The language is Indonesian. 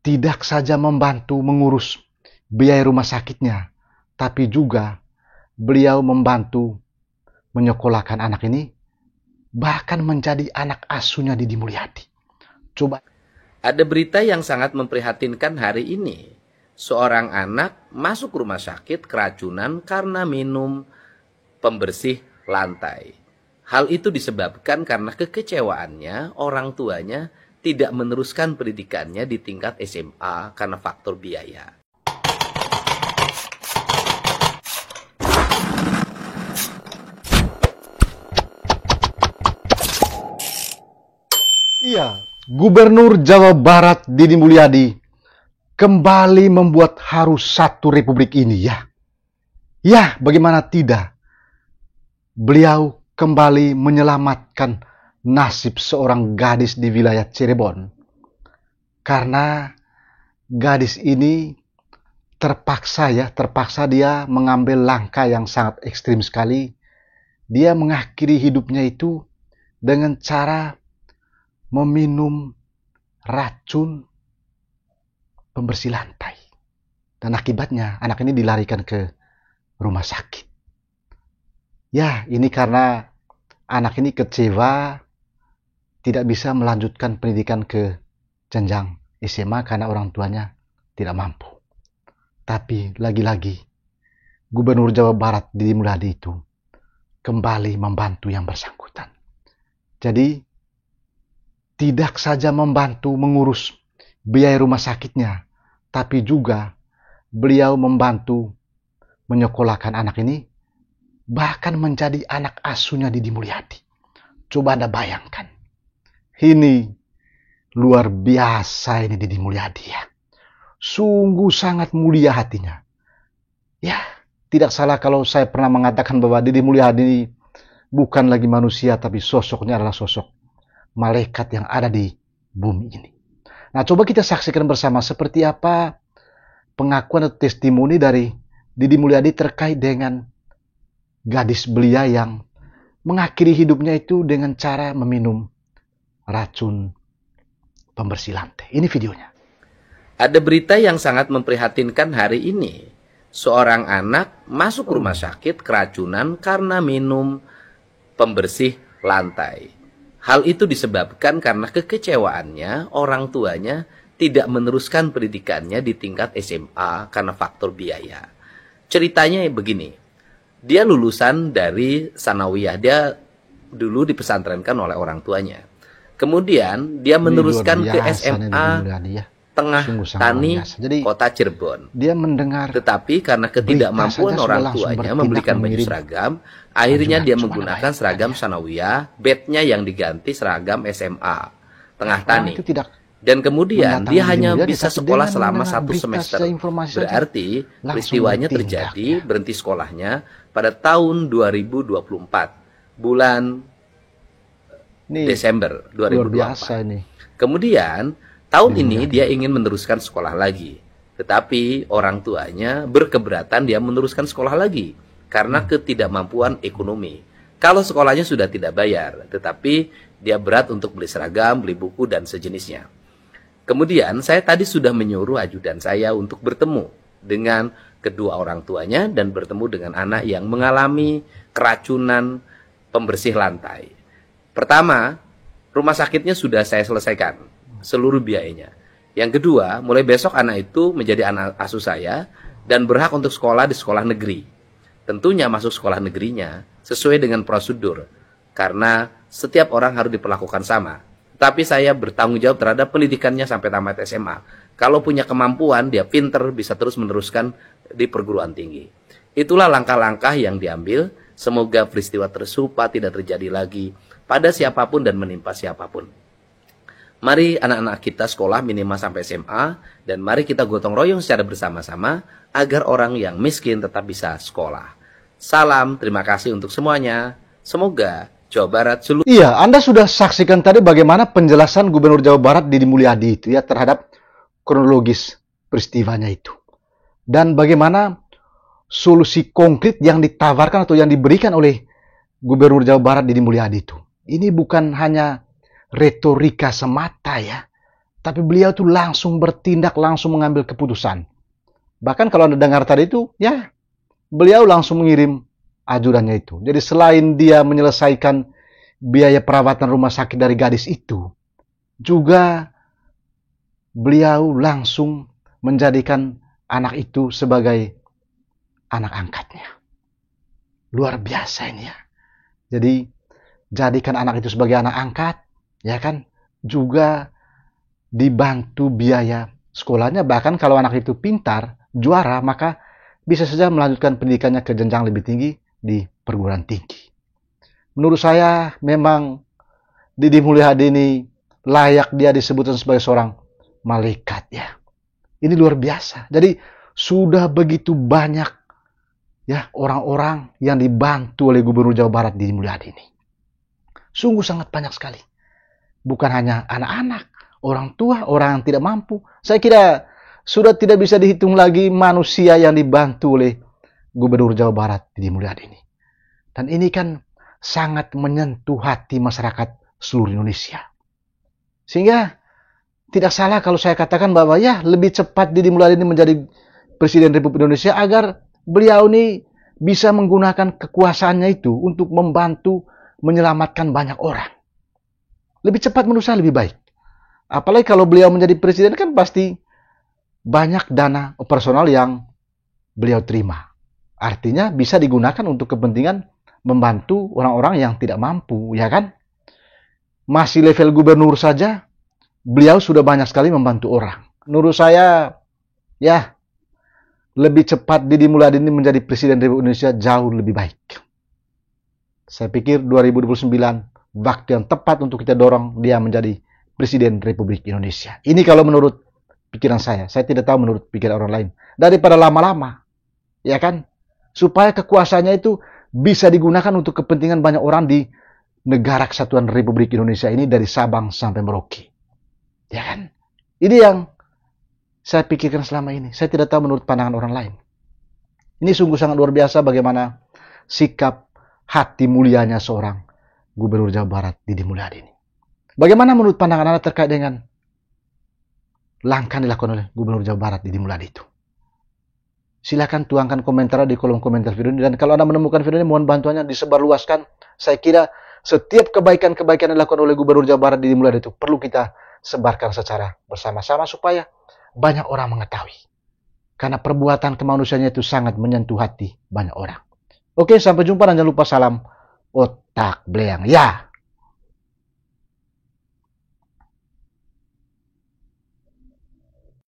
tidak saja membantu mengurus biaya rumah sakitnya, tapi juga beliau membantu menyekolahkan anak ini, bahkan menjadi anak asuhnya Didi Mulyadi. Coba. Ada berita yang sangat memprihatinkan hari ini. Seorang anak masuk rumah sakit keracunan karena minum pembersih lantai. Hal itu disebabkan karena kekecewaannya orang tuanya tidak meneruskan pendidikannya di tingkat SMA karena faktor biaya. Iya, Gubernur Jawa Barat Didi Mulyadi kembali membuat haru satu republik ini ya. Ya, bagaimana tidak? Beliau kembali menyelamatkan nasib seorang gadis di wilayah Cirebon. Karena gadis ini terpaksa dia mengambil langkah yang sangat ekstrim sekali. Dia mengakhiri hidupnya itu dengan cara meminum racun pembersih lantai. Dan akibatnya anak ini dilarikan ke rumah sakit. Ya, ini karena anak ini kecewa tidak bisa melanjutkan pendidikan ke jenjang SMA karena orang tuanya tidak mampu. Tapi lagi-lagi Gubernur Jawa Barat Didi Mulyadi itu kembali membantu yang bersangkutan. Jadi tidak saja membantu mengurus biaya rumah sakitnya, tapi juga beliau membantu menyekolahkan anak ini, bahkan menjadi anak asuhnya Didi Mulyadi. Coba Anda bayangkan. Ini luar biasa ini Didi Mulyadi ya. Sungguh sangat mulia hatinya. Ya, tidak salah kalau saya pernah mengatakan bahwa Didi Mulyadi ini bukan lagi manusia, tapi sosoknya adalah sosok malaikat yang ada di bumi ini. Nah, coba kita saksikan bersama seperti apa pengakuan atau testimoni dari Didi Mulyadi terkait dengan gadis belia yang mengakhiri hidupnya itu dengan cara meminum racun pembersih lantai. Ini videonya. Ada berita yang sangat memprihatinkan hari ini. Seorang anak masuk rumah sakit keracunan karena minum pembersih lantai. Hal itu disebabkan karena kekecewaannya orang tuanya tidak meneruskan pendidikannya di tingkat SMA karena faktor biaya. Ceritanya begini, dia lulusan dari Sanawiyah, dia dulu dipesantrenkan oleh orang tuanya. Kemudian dia meneruskan ke SMA Tengah Tani Kota Cirebon. Dia mendengar, tetapi karena ketidakmampuan orang tuanya membelikan baju seragam, akhirnya dia menggunakan seragam Sanawiyah, bednya yang diganti seragam SMA Tengah Tani. Dan kemudian dia hanya bisa sekolah selama 1 semester. Berarti peristiwanya terjadi berhenti sekolahnya pada tahun 2024, bulan Desember 2024. Kemudian tahun ini dia ingin meneruskan sekolah lagi. Tetapi orang tuanya berkeberatan dia meneruskan sekolah lagi karena ketidakmampuan ekonomi. Kalau sekolahnya sudah tidak bayar, tetapi dia berat untuk beli seragam, beli buku, dan sejenisnya. Kemudian saya tadi sudah menyuruh ajudan saya untuk bertemu dengan kedua orang tuanya dan bertemu dengan anak yang mengalami keracunan pembersih lantai. Pertama, rumah sakitnya sudah saya selesaikan seluruh biayanya. Yang kedua, mulai besok anak itu menjadi anak asuh saya dan berhak untuk sekolah di sekolah negeri. Tentunya masuk sekolah negerinya sesuai dengan prosedur, karena setiap orang harus diperlakukan sama. Tapi saya bertanggung jawab terhadap pendidikannya sampai tamat SMA. Kalau punya kemampuan, dia pinter, bisa terus meneruskan di perguruan tinggi. Itulah langkah-langkah yang diambil. Semoga peristiwa tersebut tidak terjadi lagi pada siapapun dan menimpa siapapun. Mari anak-anak kita sekolah minimal sampai SMA, dan mari kita gotong royong secara bersama-sama agar orang yang miskin tetap bisa sekolah. Salam, terima kasih untuk semuanya. Semoga Jawa Barat seluruh... Iya, Anda sudah saksikan tadi bagaimana penjelasan Gubernur Jawa Barat Didi Mulyadi itu ya terhadap kronologis peristiwanya itu. Dan bagaimana solusi konkret yang ditawarkan atau yang diberikan oleh Gubernur Jawa Barat Didi Mulyadi itu. Ini bukan hanya retorika semata ya, Tapi beliau tuh langsung bertindak, langsung mengambil keputusan. Bahkan kalau Anda dengar tadi itu, ya beliau langsung mengirim ajudannya itu. Jadi selain dia menyelesaikan biaya perawatan rumah sakit dari gadis itu, juga beliau langsung menjadikan anak itu sebagai anak angkatnya. Luar biasa ini ya. Jadi jadikan anak itu sebagai anak angkat, ya kan? Juga dibantu biaya sekolahnya. Bahkan kalau anak itu pintar, juara, maka bisa saja melanjutkan pendidikannya ke jenjang lebih tinggi di perguruan tinggi. Menurut saya memang Didi Mulyadi ini layak dia disebutkan sebagai seorang malaikat ya. Ini luar biasa. Jadi sudah begitu banyak ya orang-orang yang dibantu oleh Gubernur Jawa Barat Didi Mulyadi ini. Sungguh sangat banyak sekali. Bukan hanya anak-anak, orang tua, orang yang tidak mampu. Saya kira sudah tidak bisa dihitung lagi manusia yang dibantu oleh Gubernur Jawa Barat Didi Mulyadi ini. Dan ini kan sangat menyentuh hati masyarakat seluruh Indonesia. Sehingga tidak salah kalau saya katakan bahwa ya lebih cepat Didi Mulyadi ini menjadi Presiden Republik Indonesia agar beliau ini bisa menggunakan kekuasaannya itu untuk membantu menyelamatkan banyak orang. Lebih cepat menurut saya lebih baik. Apalagi kalau beliau menjadi presiden kan pasti banyak dana operasional yang beliau terima. Artinya bisa digunakan untuk kepentingan membantu orang-orang yang tidak mampu, ya kan? Masih level gubernur saja, beliau sudah banyak sekali membantu orang. Menurut saya, ya, lebih cepat Didi Mulyadi ini menjadi Presiden Republik Indonesia jauh lebih baik. Saya pikir 2029 waktu yang tepat untuk kita dorong dia menjadi Presiden Republik Indonesia. Ini kalau menurut pikiran saya tidak tahu menurut pikiran orang lain. Daripada lama-lama, ya kan? Supaya kekuasaannya itu bisa digunakan untuk kepentingan banyak orang di negara kesatuan Republik Indonesia ini dari Sabang sampai Merauke. Ya kan? Ini yang saya pikirkan selama ini. Saya tidak tahu menurut pandangan orang lain. Ini sungguh sangat luar biasa bagaimana sikap hati mulianya seorang Gubernur Jawa Barat Didi Mulyadi ini. Bagaimana menurut pandangan Anda terkait dengan langkah yang dilakukan oleh Gubernur Jawa Barat Didi Mulyadi itu? Silakan tuangkan komentar di kolom komentar video ini. Dan kalau Anda menemukan video ini, mohon bantuannya disebarluaskan. Saya kira setiap kebaikan-kebaikan yang dilakukan oleh Gubernur Jawa Barat Didi Mulyadi itu perlu kita sebarkan secara bersama-sama supaya banyak orang mengetahui. Karena perbuatan kemanusiaannya itu sangat menyentuh hati banyak orang. Oke, sampai jumpa dan jangan lupa salam otak belayang. Ya.